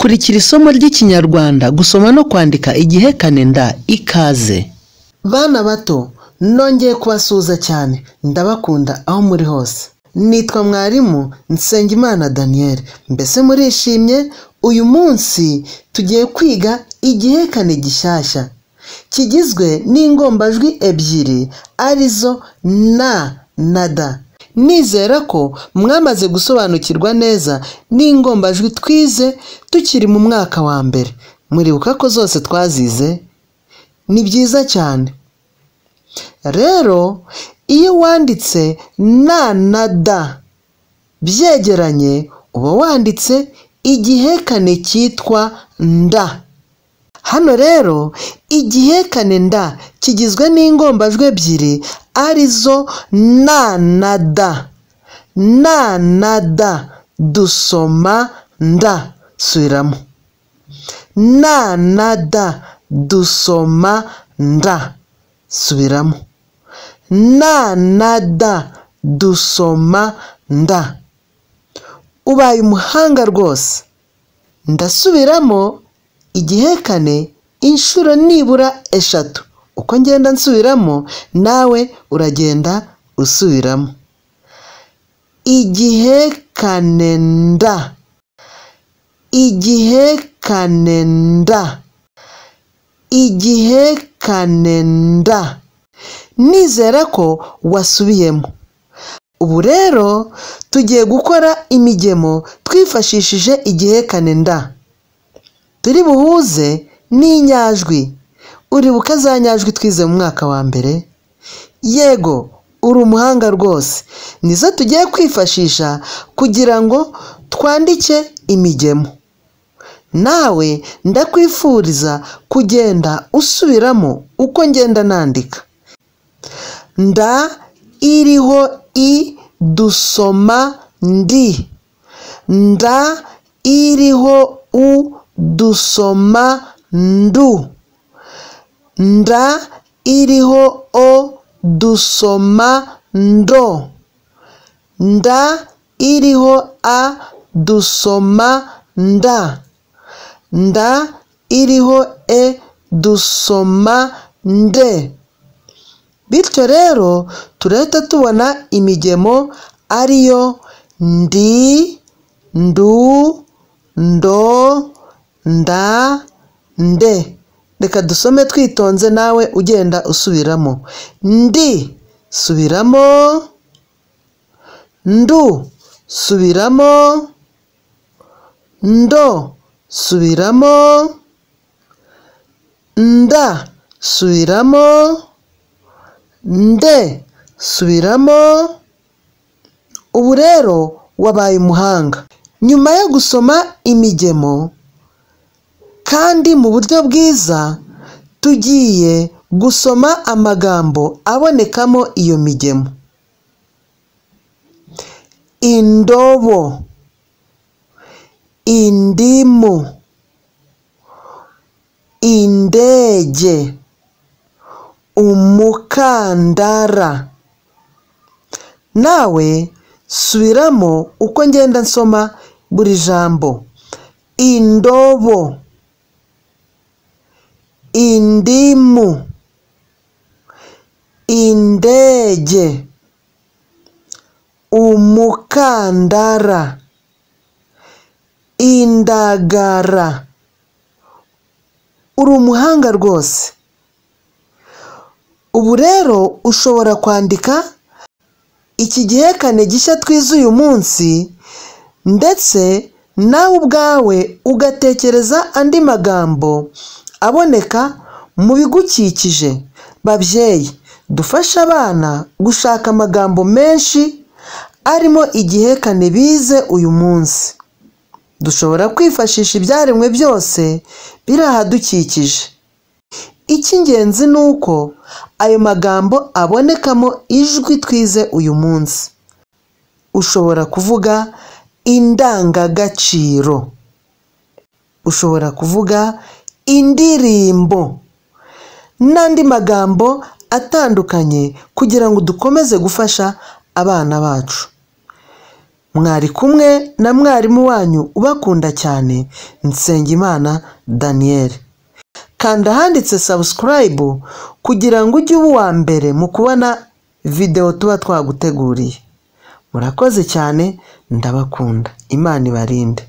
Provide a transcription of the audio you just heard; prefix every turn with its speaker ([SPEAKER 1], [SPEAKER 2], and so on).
[SPEAKER 1] kurikira isomo ry'Ikinyarwanda gusoma no kwandika igihekane nda. Ikaze bana bato, nongeye kubasuhuza cyane, ndabakunda aho muri hose. Nitwa mwarimu Nsengimana Daniel. Mbese murishimye? Uyu munsi tugiye kwiga igihekane gishyashya kigizwe n'ingombajwi ebyiri arizo na na da. Nizera ko mwamaze gusobanukirwa neza n'ingombajwi twize tukiri mu mwaka wa mbere. Muribuka ko zose twazize? Ni byiza cyane. Rero iyo wanditse na na da byegeranye uba wanditse igihekane cyitwa nda. Hano rero igihekane nda kigizwe n'ingombajwi ebyiri arizo na na da. Na na da, dusoma nda. Subiramo. Na na da, dusoma nda. Subiramo. Na na da, dusoma nda. Ubaye umuhanga rwose. Ndasubiramo igihekane inshuro nibura 3. Uko ngenda nsubiramo nawe uragenda usubiramo. Igihekane nda. Igihekane nda. Igihekane nda. Nizera ko wasubiyemo. Ubu rero tugiye gukora imigemo twifashishije igihekane nda. Turi buhuze n'inyajwi. Uribuka za nyajwi twize mu mwaka wa mbere? Yego, uri umuhanga rwose. Nizo tugiye kwifashisha kugira ngo twandike imigemo. Nawe ndakwifuriza kugenda usubiramo uko ngenda nandika. Nda iriho i, dusoma ndi. Nda iriho u, dusoma ndu. Nda iriho o, dusoma ndo. Nda iriho a, dusoma nda. Nda iriho e, dusoma nde. Bityo rero turahita tubona imigemo ariyo ndi, ndu, ndo, nda, nde. Reka dusome twitonze nawe ugenda usubiramo. Ndi, subiramo. Ndu, subiramo. Ndo, subiramo. Nda, subiramo. Nde, subiramo. Ubu rero wabaye umuhanga. Nyuma yo gusoma imigemo kandi mu buryo bwiza, tugiye gusoma amagambo abonekamo iyo migemo. Indobo, indimu, indege, umukandara. Nawe subiramo uko ngenda nsoma buri jambo. Indobo, indimu, indege, umukandara, indagara. Uri umuhanga rwose. Ubu rero ushobora kwandika iki gihekane gishya twize uyu munsi, ndetse nawe ubwawe ugatekereza andi magambo aboneka mu bigukikije. Babyeyi, dufashe abana gushaka amagambo menshi arimo igihekane bize uyu munsi. Dushobora kwifashisha ibyaremwe byose biri ahadukikije. Icy'ingenzi ni uko ayo magambo abonekamo ijwi twize uyu munsi. Ushobora kuvuga indangagaciro. Ushobora kuvuga indirimbo n'andi magambo atandukanye kugira ngo dukomeze gufasha abana bacu. mwari kumwe na mwarimu wanyu ubakunda cyane, Nsengimana Daniel. Kanda handitse subscribe kugira ngo ujye uba uwa mbere mu kubona video tuba twaguteguriye. Murakoze cyane, ndabakunda. Imana ibarinde.